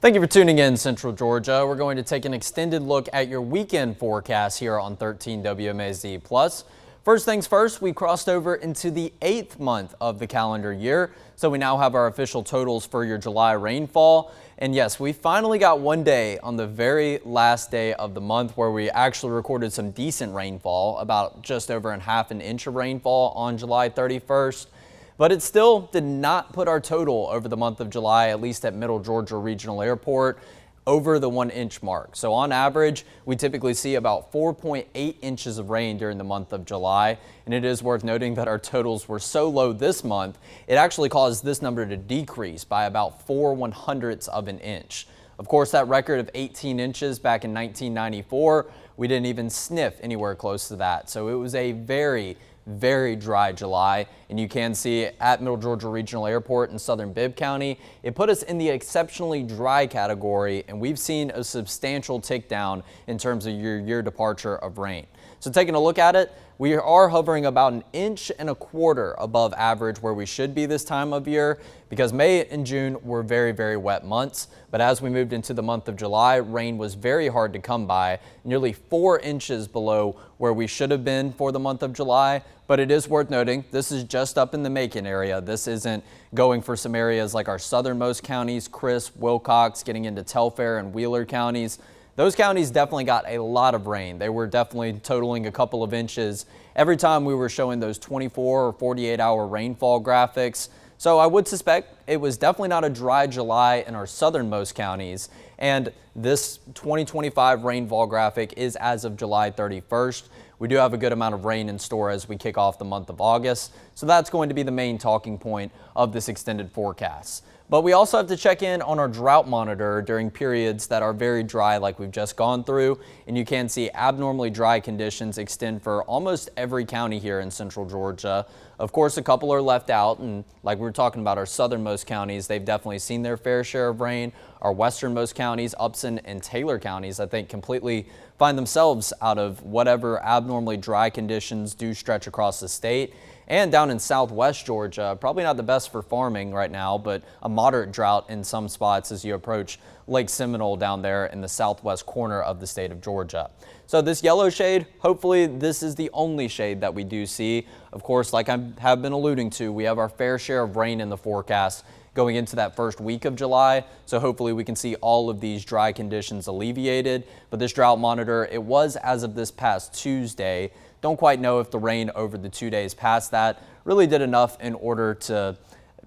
Thank you for tuning in, Central Georgia. We're going to take an extended look at your weekend forecast here on 13 WMAZ Plus. First things first, we crossed over into the 8th month of the calendar year, so we now have our official totals for your July rainfall. And yes, we finally got one day on the very last day of the month where we actually recorded some decent rainfall, about just over ½ inch of rainfall on July 31st. But it still did not put our total over the month of July, at least at Middle Georgia Regional Airport, over the 1 inch mark. So on average, we typically see about 4.8 inches of rain during the month of July. And it is worth noting that our totals were so low this month, it actually caused this number to decrease by about 4/100ths of an inch. Of course, that record of 18 inches back in 1994, we didn't even sniff anywhere close to that. So it was a very dry July, and you can see at Middle Georgia Regional Airport in southern Bibb County, it put us in the exceptionally dry category, and we've seen a substantial tick down in terms of your year departure of rain. So taking a look at it, we are hovering about 1.25 inches above average where we should be this time of year, because May and June were very wet months. But as we moved into the month of July, rain was very hard to come by, nearly 4 inches below where we should have been for the month of July. But it is worth noting, this is just up in the Macon area. This isn't going for some areas like our southernmost counties, Crisp, Wilcox, getting into Telfair and Wheeler counties. Those counties definitely got a lot of rain. They were definitely totaling a couple of inches every time we were showing those 24 or 48-hour rainfall graphics. So I would suspect it was definitely not a dry July in our southernmost counties. And this 2025 rainfall graphic is as of July 31st. We do have a good amount of rain in store as we kick off the month of August. So that's going to be the main talking point of this extended forecast. But we also have to check in on our drought monitor during periods that are very dry like we've just gone through. And you can see abnormally dry conditions extend for almost every county here in central Georgia. Of course, a couple are left out, and like we were talking about, our southernmost counties, they've definitely seen their fair share of rain. Our westernmost counties, Upson and Taylor counties, I think completely find themselves out of whatever abnormally dry conditions do stretch across the state. And down in southwest Georgia, probably not the best for farming right now, but a moderate drought in some spots as you approach Lake Seminole down there in the southwest corner of the state of Georgia. So this yellow shade, hopefully this is the only shade that we do see. Of course, like I have been alluding to, we have our fair share of rain in the forecast going into that first week of July. So hopefully we can see all of these dry conditions alleviated. But this drought monitor, it was as of this past Tuesday. Don't quite know if the rain over the 2 days past that really did enough in order to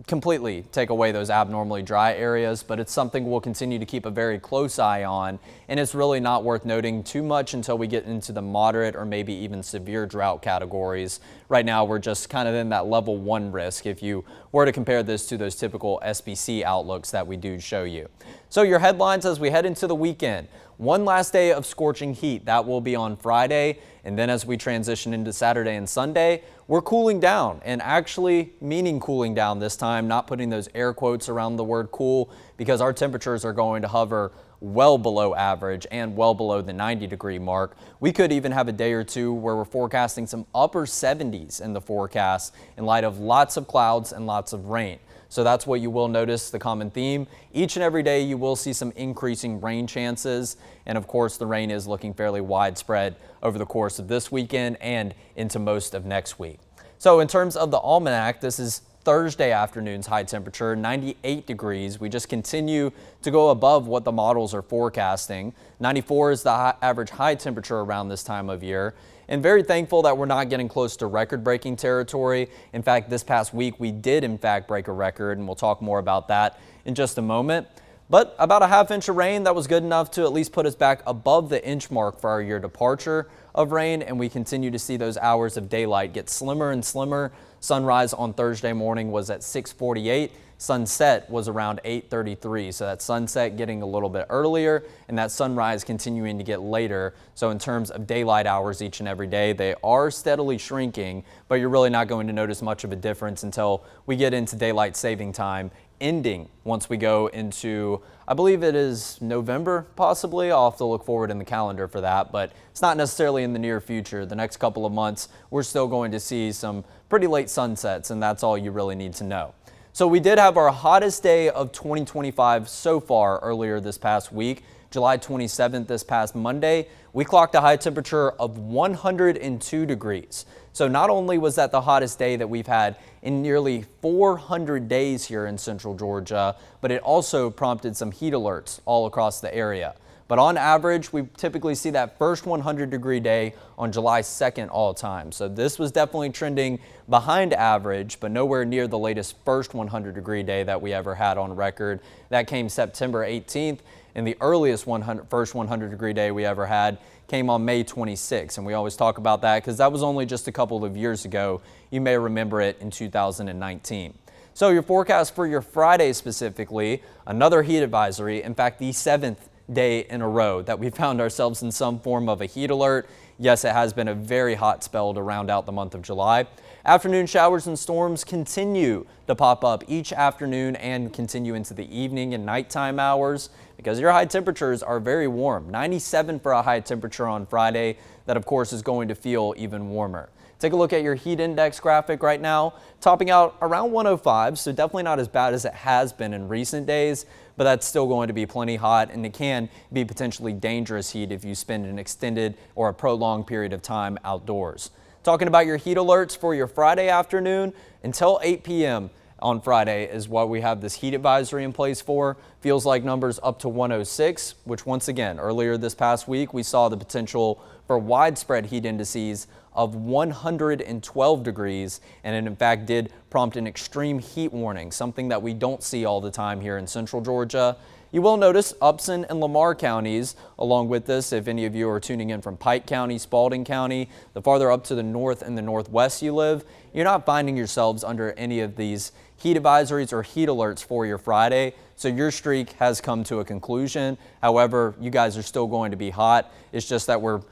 completely take away those abnormally dry areas, but it's something we'll continue to keep a very close eye on. And it's really not worth noting too much until we get into the moderate or maybe even severe drought categories. Right now, we're just kind of in that level 1 risk if you were to compare this to those typical SPC outlooks that we do show you. So your headlines as we head into the weekend. One last day of scorching heat. That will be on Friday. And then as we transition into Saturday and Sunday, we're cooling down, and actually meaning cooling down this time, not putting those air quotes around the word cool, because our temperatures are going to hover well below average and well below the 90-degree mark. We could even have a day or two where we're forecasting some upper 70s in the forecast in light of lots of clouds and lots of rain. So that's what you will notice, the common theme. Each and every day you will see some increasing rain chances. And of course, the rain is looking fairly widespread over the course of this weekend and into most of next week. So in terms of the almanac, this is Thursday afternoon's high temperature, 98 degrees. We just continue to go above what the models are forecasting. 94 is the average high temperature around this time of year. And very thankful that we're not getting close to record-breaking territory. In fact, this past week, we did in fact break a record, and we'll talk more about that in just a moment. But about a ½ inch of rain, that was good enough to at least put us back above the inch mark for our year departure of rain, and we continue to see those hours of daylight get slimmer and slimmer. Sunrise on Thursday morning was at 6:48. Sunset was around 8:33, so that sunset getting a little bit earlier and that sunrise continuing to get later. So in terms of daylight hours each and every day, they are steadily shrinking, but you're really not going to notice much of a difference until we get into daylight saving time ending once we go into, I believe it is November, possibly. I'll have to look forward in the calendar for that, but it's not necessarily in the near future. The next couple of months, we're still going to see some pretty late sunsets, and that's all you really need to know. So we did have our hottest day of 2025 so far earlier this past week. July 27th, this past Monday, we clocked a high temperature of 102 degrees. So not only was that the hottest day that we've had in nearly 400 days here in central Georgia, but it also prompted some heat alerts all across the area. But on average, we typically see that first 100-degree day on July 2nd all time. So this was definitely trending behind average, but nowhere near the latest first 100-degree day that we ever had on record. That came September 18th, and the earliest first 100-degree day we ever had came on May 26th. And we always talk about that because that was only just a couple of years ago. You may remember it in 2019. So your forecast for your Friday specifically, another heat advisory. In fact, the 7th day in a row that we found ourselves in some form of a heat alert. Yes, it has been a very hot spell to round out the month of July. Afternoon showers and storms continue to pop up each afternoon and continue into the evening and nighttime hours because your high temperatures are very warm. 97 for a high temperature on Friday. That, of course, is going to feel even warmer. Take a look at your heat index graphic right now, topping out around 105, so definitely not as bad as it has been in recent days, but that's still going to be plenty hot, and it can be potentially dangerous heat if you spend an extended or a prolonged period of time outdoors. Talking about your heat alerts for your Friday afternoon, until 8 p.m. on Friday is what we have this heat advisory in place for. Feels like numbers up to 106, which once again, earlier this past week, we saw the potential for widespread heat indices of 112 degrees, and it in fact did prompt an extreme heat warning, something that we don't see all the time here in central Georgia. You will notice Upson and Lamar counties along with this. If any of you are tuning in from Pike County, Spalding County, the farther up to the north and the northwest you live, you're not finding yourselves under any of these heat advisories or heat alerts for your Friday. So your streak has come to a conclusion. However, you guys are still going to be hot. It's just that we're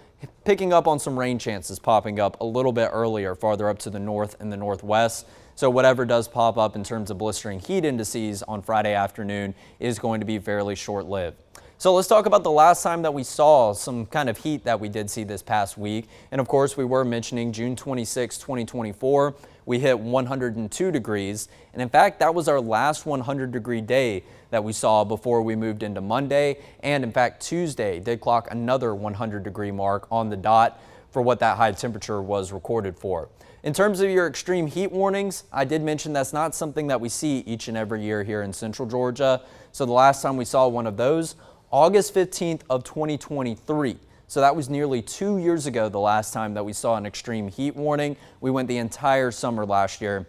picking up on some rain chances popping up a little bit earlier, farther up to the north and the northwest. So whatever does pop up in terms of blistering heat indices on Friday afternoon is going to be fairly short-lived. So let's talk about the last time that we saw some kind of heat that we did see this past week. And of course, we were mentioning June 26, 2024. We hit 102 degrees. And in fact, that was our last 100-degree day that we saw before we moved into Monday. And in fact, Tuesday did clock another 100-degree mark on the dot for what that high temperature was recorded for. In terms of your extreme heat warnings, I did mention that's not something that we see each and every year here in central Georgia. So the last time we saw one of those, August 15th of 2023. So that was nearly 2 years ago, the last time that we saw an extreme heat warning. We went the entire summer last year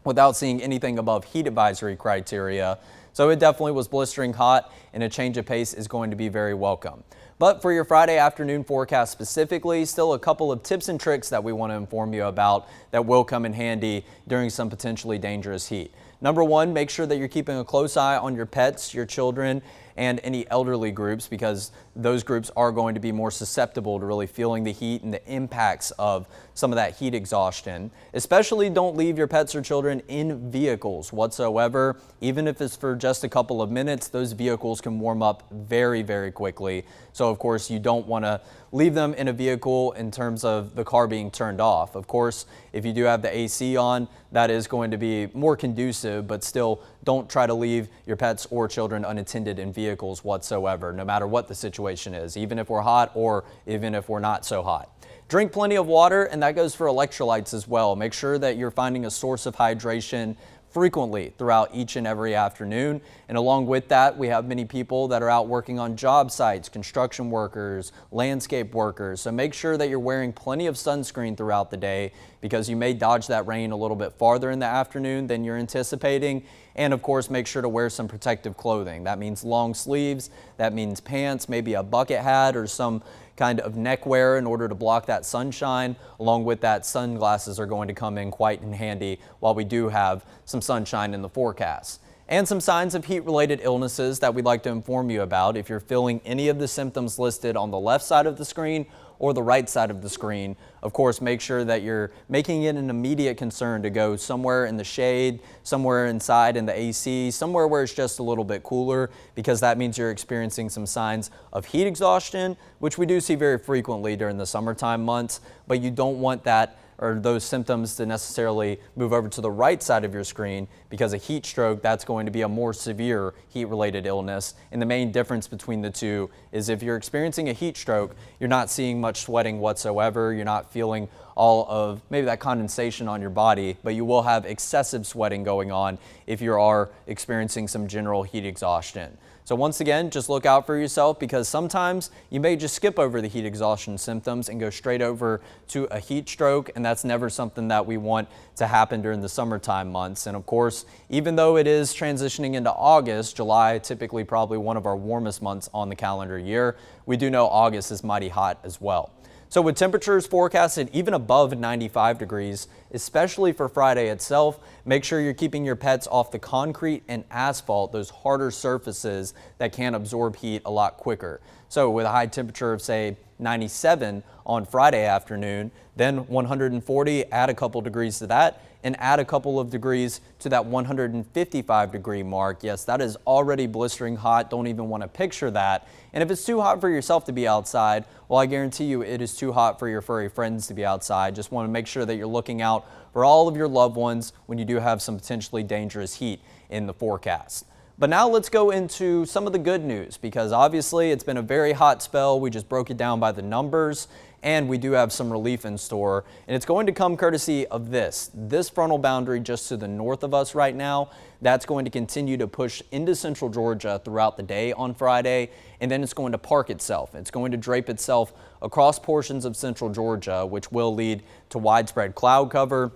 without seeing anything above heat advisory criteria. So it definitely was blistering hot, and a change of pace is going to be very welcome. But for your Friday afternoon forecast specifically, still a couple of tips and tricks that we want to inform you about that will come in handy during some potentially dangerous heat. Number one, make sure that you're keeping a close eye on your pets, your children, and any elderly groups, because those groups are going to be more susceptible to really feeling the heat and the impacts of some of that heat exhaustion. Especially don't leave your pets or children in vehicles whatsoever. Even if it's for just a couple of minutes, those vehicles can warm up very, very quickly. So of course, you don't want to leave them in a vehicle in terms of the car being turned off. Of course, if you do have the AC on, that is going to be more conducive, but still don't try to leave your pets or children unattended in vehicles whatsoever, no matter what the situation is, even if we're hot or even if we're not so hot. Drink plenty of water, and that goes for electrolytes as well. Make sure that you're finding a source of hydration frequently throughout each and every afternoon. And along with that, we have many people that are out working on job sites, construction workers, landscape workers. So make sure that you're wearing plenty of sunscreen throughout the day, because you may dodge that rain a little bit farther in the afternoon than you're anticipating. And of course, make sure to wear some protective clothing. That means long sleeves, that means pants, maybe a bucket hat or some kind of neckwear in order to block that sunshine. Along with that, sunglasses are going to come in quite in handy while we do have some sunshine in the forecast. And some signs of heat-related illnesses that we'd like to inform you about. If you're feeling any of the symptoms listed on the left side of the screen or the right side of the screen, of course, make sure that you're making it an immediate concern to go somewhere in the shade, somewhere inside in the AC, somewhere where it's just a little bit cooler, because that means you're experiencing some signs of heat exhaustion, which we do see very frequently during the summertime months, but you don't want that or those symptoms to necessarily move over to the right side of your screen, because a heat stroke, that's going to be a more severe heat-related illness. And the main difference between the two is if you're experiencing a heat stroke, you're not seeing much sweating whatsoever. You're not feeling all of maybe that condensation on your body, but you will have excessive sweating going on if you are experiencing some general heat exhaustion. So once again, just look out for yourself, because sometimes you may just skip over the heat exhaustion symptoms and go straight over to a heat stroke, and that's never something that we want to happen during the summertime months. And of course, even though it is transitioning into August, July typically probably one of our warmest months on the calendar year, we do know August is mighty hot as well. So with temperatures forecasted even above 95 degrees, especially for Friday itself, make sure you're keeping your pets off the concrete and asphalt, those harder surfaces that can absorb heat a lot quicker. So with a high temperature of say 97 on Friday afternoon, then 140, add a couple degrees to that, and add a couple of degrees to that 155 degree mark. Yes, that is already blistering hot. Don't even want to picture that. And if it's too hot for yourself to be outside, well, I guarantee you it is too hot for your furry friends to be outside. Just want to make sure that you're looking out for all of your loved ones when you do have some potentially dangerous heat in the forecast. But now let's go into some of the good news, because obviously it's been a very hot spell. We just broke it down by the numbers, and we do have some relief in store. And it's going to come courtesy of this frontal boundary just to the north of us right now. That's going to continue to push into central Georgia throughout the day on Friday, and then it's going to park itself. It's going to drape itself across portions of central Georgia, which will lead to widespread cloud cover,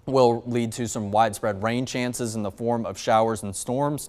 will lead to some widespread rain chances in the form of showers and storms.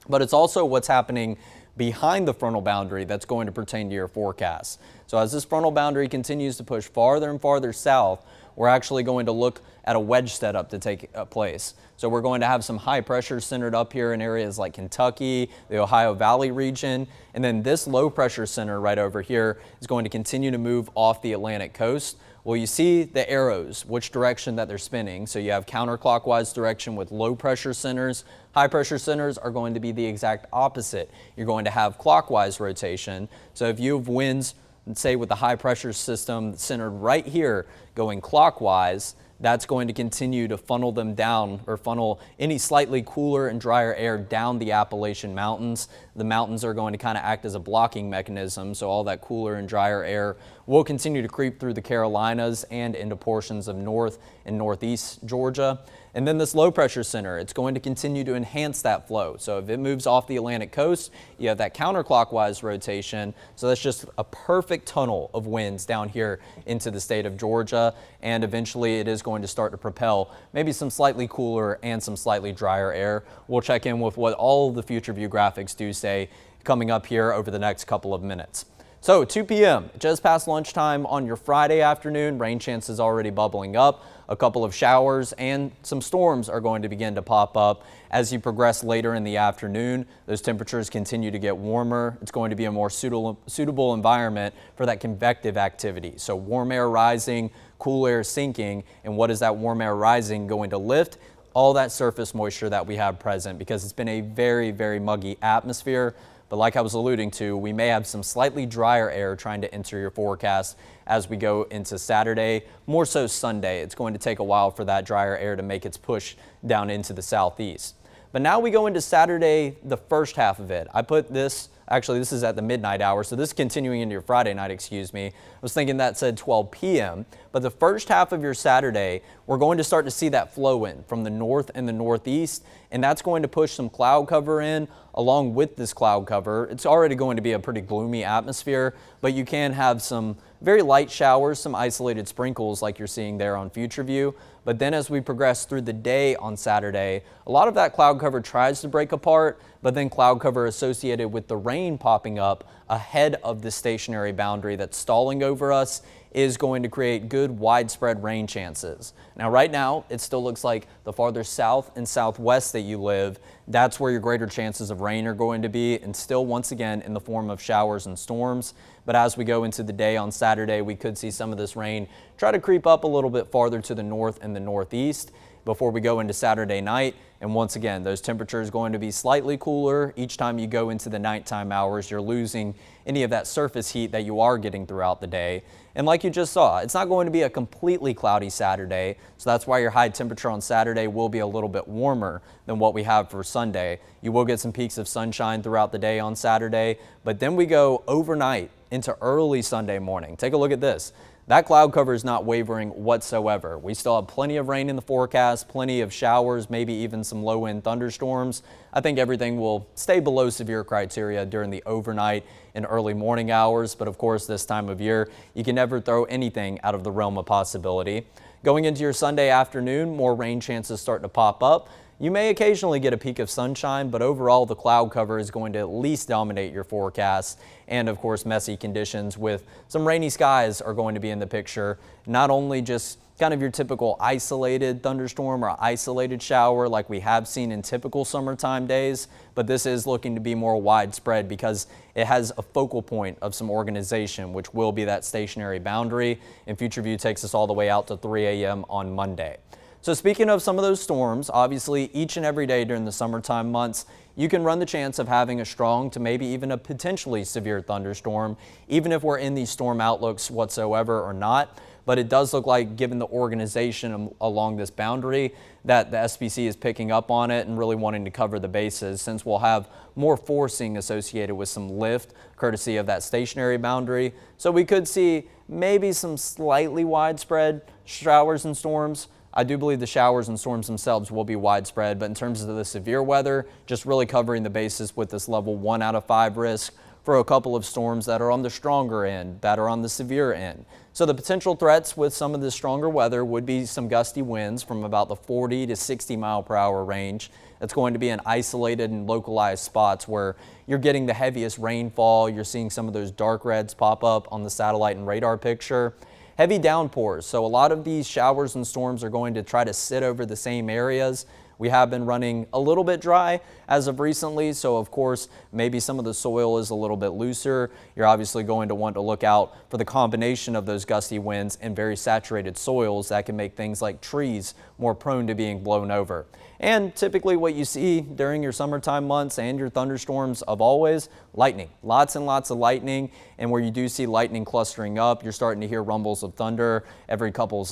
But it's also what's happening behind the frontal boundary that's going to pertain to your forecast. So as this frontal boundary continues to push farther and farther south, we're actually going to look at a wedge setup to take place. So we're going to have some high pressure centered up here in areas like Kentucky, the Ohio Valley region, and then this low pressure center right over here is going to continue to move off the Atlantic coast. Well, you see the arrows, which direction that they're spinning. So you have counterclockwise direction with low pressure centers. High pressure centers are going to be the exact opposite. You're going to have clockwise rotation. So if you have winds, say with the high pressure system centered right here going clockwise, that's going to continue to funnel them down, or funnel any slightly cooler and drier air down the Appalachian Mountains. The mountains are going to kind of act as a blocking mechanism, so all that cooler and drier air will continue to creep through the Carolinas and into portions of north and northeast Georgia. And then this low pressure center, it's going to continue to enhance that flow. So if it moves off the Atlantic coast, you have that counterclockwise rotation. So that's just a perfect tunnel of winds down here into the state of Georgia. And eventually it is going to start to propel maybe some slightly cooler and some slightly drier air. We'll check in with what all of the future view graphics do say coming up here over the next couple of minutes. So 2 p.m. just past lunchtime on your Friday afternoon, rain chances already bubbling up. A couple of showers and some storms are going to begin to pop up as you progress later in the afternoon. Those temperatures continue to get warmer. It's going to be a more suitable environment for that convective activity. So warm air rising, cool air sinking, and what is that warm air rising going to lift? All that surface moisture that we have present, because it's been a very, very muggy atmosphere. But like I was alluding to, we may have some slightly drier air trying to enter your forecast as we go into Saturday, more so Sunday. It's going to take a while for that drier air to make its push down into the southeast. But now we go into Saturday, the first half of it. I put this, actually this is at the midnight hour, so this is continuing into your Friday night, excuse me. I was thinking that said 12 p.m., but the first half of your Saturday, we're going to start to see that flow in from the north and the northeast, and that's going to push some cloud cover in. Along with this cloud cover, it's already going to be a pretty gloomy atmosphere, but you can have some very light showers, some isolated sprinkles like you're seeing there on Future View. But then as we progress through the day on Saturday, a lot of that cloud cover tries to break apart, but then cloud cover associated with the rain popping up ahead of the stationary boundary that's stalling over us is going to create good widespread rain chances. Now right now, it still looks like the farther south and southwest that you live, that's where your greater chances of rain are going to be, and still once again in the form of showers and storms. But as we go into the day on Saturday, we could see some of this rain try to creep up a little bit farther to the north and the northeast before we go into Saturday night. And once again, those temperatures going to be slightly cooler. Each time you go into the nighttime hours, you're losing any of that surface heat that you are getting throughout the day. And like you just saw, it's not going to be a completely cloudy Saturday. So that's why your high temperature on Saturday will be a little bit warmer than what we have for Sunday. You will get some peaks of sunshine throughout the day on Saturday, but then we go overnight into early Sunday morning. Take a look at this. That cloud cover is not wavering whatsoever. We still have plenty of rain in the forecast, plenty of showers, maybe even some low-end thunderstorms. I think everything will stay below severe criteria during the overnight and early morning hours. But of course, this time of year, you can never throw anything out of the realm of possibility. Going into your Sunday afternoon, more rain chances start to pop up. You may occasionally get a peak of sunshine, but overall the cloud cover is going to at least dominate your forecast. And of course, messy conditions with some rainy skies are going to be in the picture. Not only just kind of your typical isolated thunderstorm or isolated shower like we have seen in typical summertime days, but this is looking to be more widespread because it has a focal point of some organization, which will be that stationary boundary. And Future View takes us all the way out to 3 a.m. on Monday. So speaking of some of those storms, obviously each and every day during the summertime months, you can run the chance of having a strong to maybe even a potentially severe thunderstorm, even if we're in these storm outlooks whatsoever or not. But it does look like, given the organization along this boundary, that the SPC is picking up on it and really wanting to cover the bases, since we'll have more forcing associated with some lift courtesy of that stationary boundary. So we could see maybe some slightly widespread showers and storms. I do believe the showers and storms themselves will be widespread, but in terms of the severe weather, just really covering the bases with this level 1 out of 5 risk for a couple of storms that are on the stronger end, that are on the severe end. So the potential threats with some of the stronger weather would be some gusty winds from about the 40 to 60 mile per hour range. That's going to be in isolated and localized spots where you're getting the heaviest rainfall. You're seeing some of those dark reds pop up on the satellite and radar picture. Heavy downpours, so a lot of these showers and storms are going to try to sit over the same areas. We have been running a little bit dry as of recently, so of course maybe some of the soil is a little bit looser. You're obviously going to want to look out for the combination of those gusty winds and very saturated soils that can make things like trees more prone to being blown over. And typically what you see during your summertime months and your thunderstorms of always, lightning. Lots and lots of lightning. And where you do see lightning clustering up, you're starting to hear rumbles of thunder every couple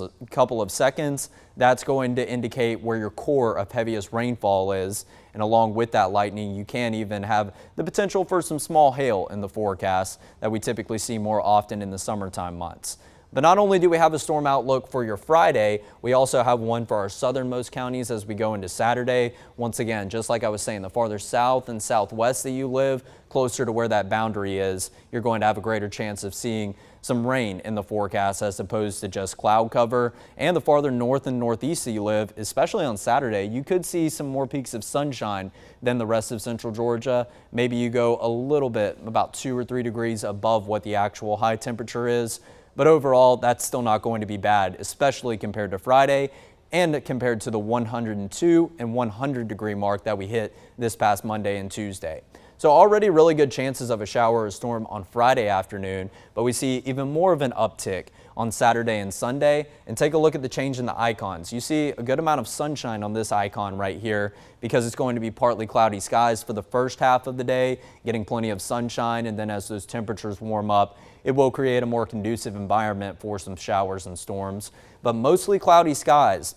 of seconds. That's going to indicate where your core of heaviest rainfall is. And along with that lightning, you can even have the potential for some small hail in the forecast that we typically see more often in the summertime months. But not only do we have a storm outlook for your Friday, we also have one for our southernmost counties as we go into Saturday. Once again, just like I was saying, the farther south and southwest that you live, closer to where that boundary is, you're going to have a greater chance of seeing some rain in the forecast as opposed to just cloud cover. And the farther north and northeast that you live, especially on Saturday, you could see some more peaks of sunshine than the rest of central Georgia. Maybe you go a little bit, about 2 or 3 degrees above what the actual high temperature is. But overall, that's still not going to be bad, especially compared to Friday and compared to the 102 and 100 degree mark that we hit this past Monday and Tuesday. So already really good chances of a shower or storm on Friday afternoon, but we see even more of an uptick on Saturday and Sunday. And take a look at the change in the icons. You see a good amount of sunshine on this icon right here because it's going to be partly cloudy skies for the first half of the day, getting plenty of sunshine, and then as those temperatures warm up, it will create a more conducive environment for some showers and storms, but mostly cloudy skies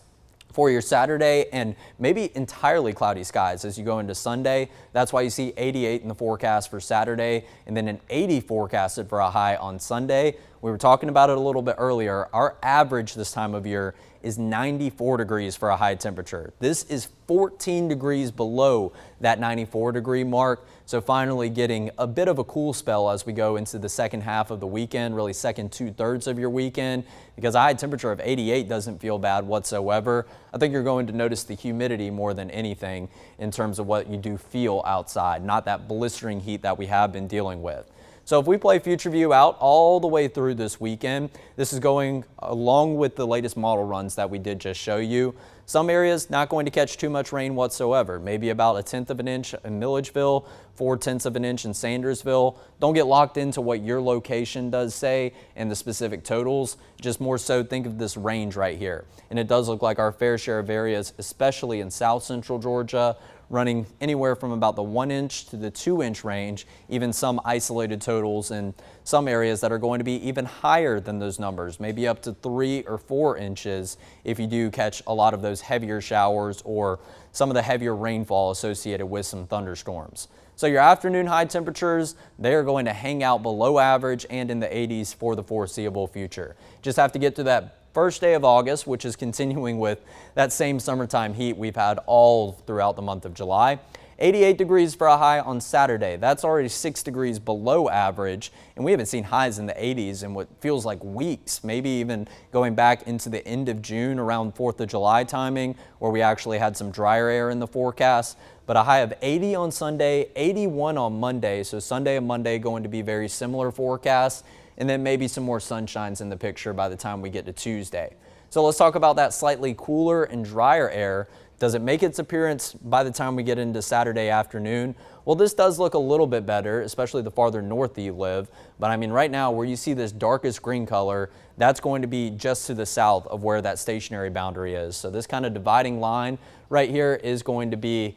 for your Saturday and maybe entirely cloudy skies as you go into Sunday. That's why you see 88 in the forecast for Saturday and then an 80 forecasted for a high on Sunday. We were talking about it a little bit earlier. Our average this time of year is 94 degrees for a high temperature. This is 14 degrees below that 94 degree mark. So finally getting a bit of a cool spell as we go into the second half of the weekend, really second 2/3 of your weekend, because a high temperature of 88 doesn't feel bad whatsoever. I think you're going to notice the humidity more than anything in terms of what you do feel outside, not that blistering heat that we have been dealing with. So if we play Future View out all the way through this weekend, this is going along with the latest model runs that we did just show you. Some areas not going to catch too much rain whatsoever, maybe about 1/10 of an inch in Milledgeville, 4/10 of an inch in Sandersville. Don't get locked into what your location does say and the specific totals, just more so think of this range right here. And it does look like our fair share of areas, especially in south central Georgia, running anywhere from about the 1 inch to the 2 inch range, even some isolated totals in some areas that are going to be even higher than those numbers, maybe up to 3 or 4 inches if you do catch a lot of those heavier showers or some of the heavier rainfall associated with some thunderstorms. So your afternoon high temperatures, they are going to hang out below average and in the 80s for the foreseeable future. Just have to get to that first day of August, which is continuing with that same summertime heat we've had all throughout the month of July. 88 degrees for a high on Saturday. That's already 6 degrees below average, and we haven't seen highs in the 80s in what feels like weeks, maybe even going back into the end of June around 4th of July timing, where we actually had some drier air in the forecast. But a high of 80 on Sunday, 81 on Monday, so Sunday and Monday going to be very similar forecasts, and then maybe some more sunshines in the picture by the time we get to Tuesday. So let's talk about that slightly cooler and drier air. Does it make its appearance by the time we get into Saturday afternoon? Well, this does look a little bit better, especially the farther north that you live. But I mean, right now where you see this darkest green color, that's going to be just to the south of where that stationary boundary is. So this kind of dividing line right here is going to be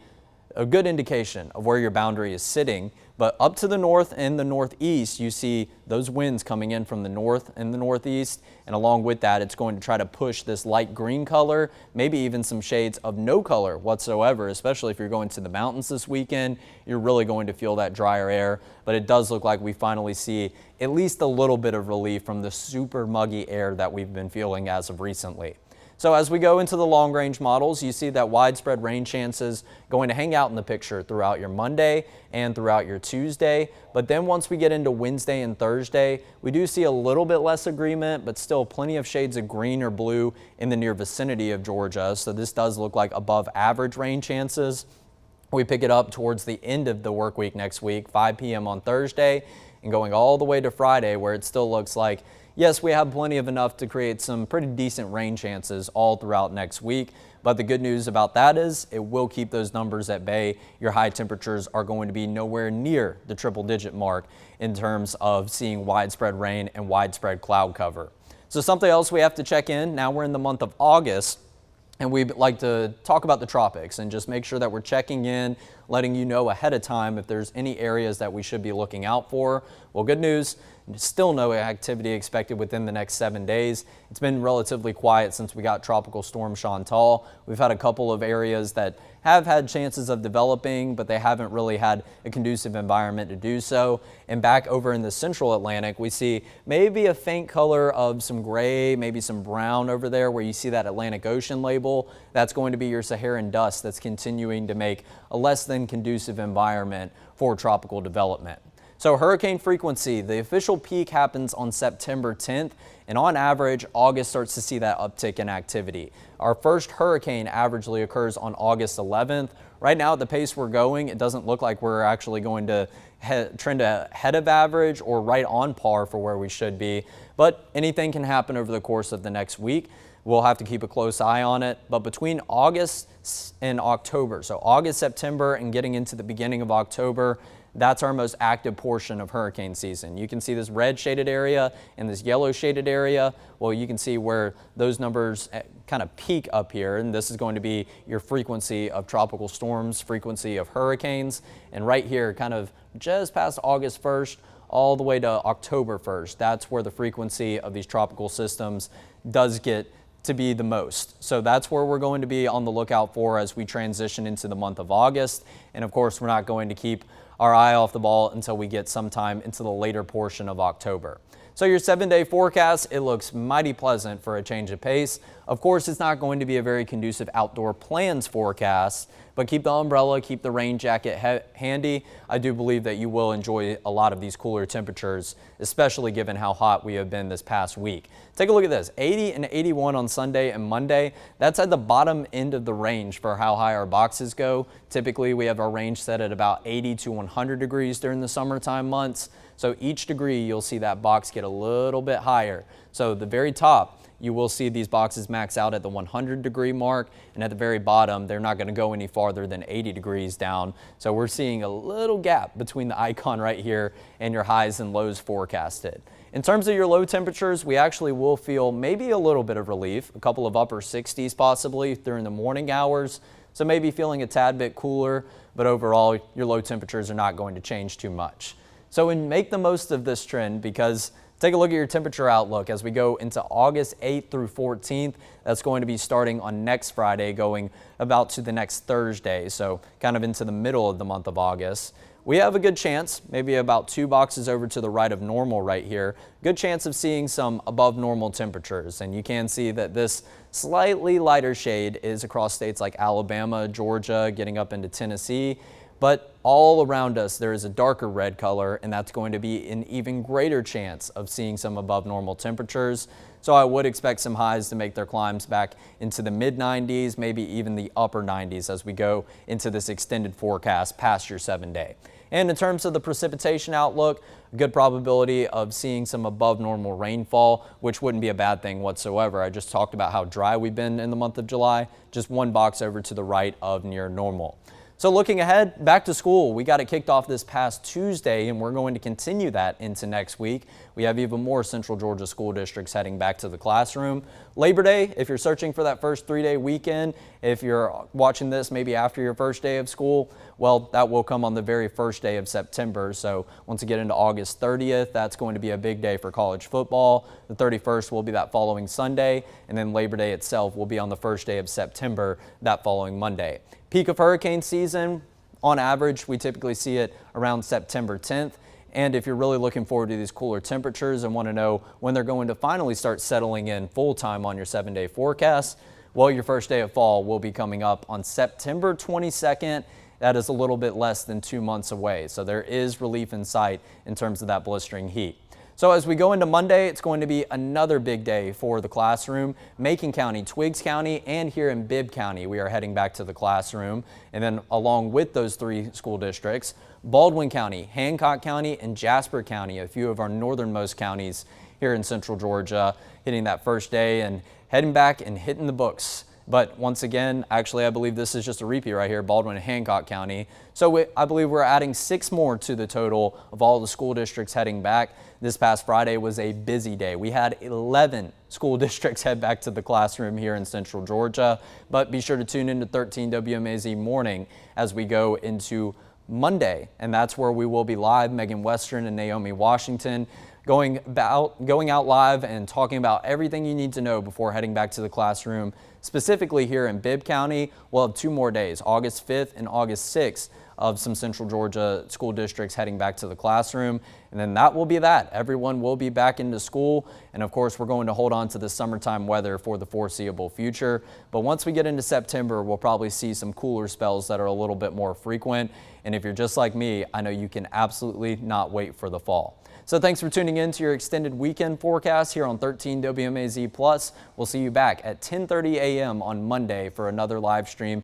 a good indication of where your boundary is sitting. But up to the north and the northeast, you see those winds coming in from the north and the northeast. And along with that, it's going to try to push this light green color, maybe even some shades of no color whatsoever, especially if you're going to the mountains this weekend. You're really going to feel that drier air. But it does look like we finally see at least a little bit of relief from the super muggy air that we've been feeling as of recently. So as we go into the long range models, you see that widespread rain chances going to hang out in the picture throughout your Monday and throughout your Tuesday. But then once we get into Wednesday and Thursday, we do see a little bit less agreement, but still plenty of shades of green or blue in the near vicinity of Georgia. So this does look like above average rain chances. We pick it up towards the end of the work week next week, 5 p.m. on Thursday, and going all the way to Friday, where it still looks like, yes, we have plenty of enough to create some pretty decent rain chances all throughout next week. But the good news about that is it will keep those numbers at bay. Your high temperatures are going to be nowhere near the triple-digit mark in terms of seeing widespread rain and widespread cloud cover. So something else we have to check in. Now we're in the month of August, and we'd like to talk about the tropics and just make sure that we're checking in, letting you know ahead of time if there's any areas that we should be looking out for. Well, good news, still no activity expected within the next 7 days. It's been relatively quiet since we got Tropical Storm Chantal. We've had a couple of areas that have had chances of developing, but they haven't really had a conducive environment to do so. And back over in the central Atlantic, we see maybe a faint color of some gray, maybe some brown over there where you see that Atlantic Ocean label. That's going to be your Saharan dust that's continuing to make a less than conducive environment for tropical development. So hurricane frequency, the official peak happens on September 10th, and on average, August starts to see that uptick in activity. Our first hurricane averagely occurs on August 11th. Right now, at the pace we're going, it doesn't look like we're actually going to trend ahead of average or right on par for where we should be, but anything can happen over the course of the next week. We'll have to keep a close eye on it. But between August and October, so August, September, and getting into the beginning of October, that's our most active portion of hurricane season. You can see this red shaded area and this yellow shaded area. Well, you can see where those numbers kind of peak up here, and this is going to be your frequency of tropical storms, frequency of hurricanes. And right here, kind of just past August 1st, all the way to October 1st, that's where the frequency of these tropical systems does get to be the most. So that's where we're going to be on the lookout for as we transition into the month of August. And of course, we're not going to keep our eye off the ball until we get sometime into the later portion of October. So your 7-day forecast, it looks mighty pleasant for a change of pace. Of course, it's not going to be a very conducive outdoor plans forecast, but keep the umbrella, keep the rain jacket handy. I do believe that you will enjoy a lot of these cooler temperatures, especially given how hot we have been this past week. Take a look at this, 80 and 81 on Sunday and Monday. That's at the bottom end of the range for how high our boxes go. Typically, we have our range set at about 80 to 100 degrees during the summertime months. So each degree, you'll see that box get a little bit higher. So the very top, you will see these boxes max out at the 100-degree mark, and at the very bottom, they're not going to go any farther than 80 degrees down. So we're seeing a little gap between the icon right here and your highs and lows forecasted. In terms of your low temperatures, we actually will feel maybe a little bit of relief, a couple of upper 60s possibly during the morning hours. So maybe feeling a tad bit cooler, but overall your low temperatures are not going to change too much. So make the most of this trend, because take a look at your temperature outlook as we go into August 8th through 14th. That's going to be starting on next Friday, going about to the next Thursday, so kind of into the middle of the month of August. We have a good chance, maybe about 2 boxes over to the right of normal right here, good chance of seeing some above normal temperatures. And you can see that this slightly lighter shade is across states like Alabama, Georgia, getting up into Tennessee. But all around us, there is a darker red color, and that's going to be an even greater chance of seeing some above normal temperatures. So I would expect some highs to make their climbs back into the mid 90s, maybe even the upper 90s as we go into this extended forecast past your 7-day. And in terms of the precipitation outlook, good probability of seeing some above normal rainfall, which wouldn't be a bad thing whatsoever. I just talked about how dry we've been in the month of July, just 1 box over to the right of near normal. So looking ahead, back to school, we got it kicked off this past Tuesday, and we're going to continue that into next week. We have even more Central Georgia school districts heading back to the classroom. Labor Day, if you're searching for that first 3-day weekend, if you're watching this maybe after your first day of school, well, that will come on the very first day of September. So once you get into August 30th, that's going to be a big day for college football. The 31st will be that following Sunday, and then Labor Day itself will be on the first day of September, that following Monday. Peak of hurricane season, on average, we typically see it around September 10th. And if you're really looking forward to these cooler temperatures and want to know when they're going to finally start settling in full time on your 7-day forecast, well, your first day of fall will be coming up on September 22nd. That is a little bit less than 2 months away. So there is relief in sight in terms of that blistering heat. So as we go into Monday, it's going to be another big day for the classroom. Macon County, Twiggs County, and here in Bibb County, we are heading back to the classroom. And then along with those 3 school districts, Baldwin County, Hancock County, and Jasper County, a few of our northernmost counties here in Central Georgia, hitting that first day and heading back and hitting the books. But once again, actually, I believe this is just a repeat right here, Baldwin and Hancock County. So I believe we're adding 6 more to the total of all the school districts heading back. This past Friday was a busy day. We had 11 school districts head back to the classroom here in Central Georgia. But be sure to tune into 13 WMAZ Morning as we go into Monday. And that's where we will be live. Megan Western and Naomi Washington going out live and talking about everything you need to know before heading back to the classroom. Specifically here in Bibb County, we'll have 2 more days, August 5th and August 6th, of some Central Georgia school districts heading back to the classroom. And then that will be that. Everyone will be back into school. And of course, we're going to hold on to the summertime weather for the foreseeable future. But once we get into September, we'll probably see some cooler spells that are a little bit more frequent. And if you're just like me, I know you can absolutely not wait for the fall. So thanks for tuning in to your extended weekend forecast here on 13 WMAZ+. We'll see you back at 10:30 a.m. on Monday for another live stream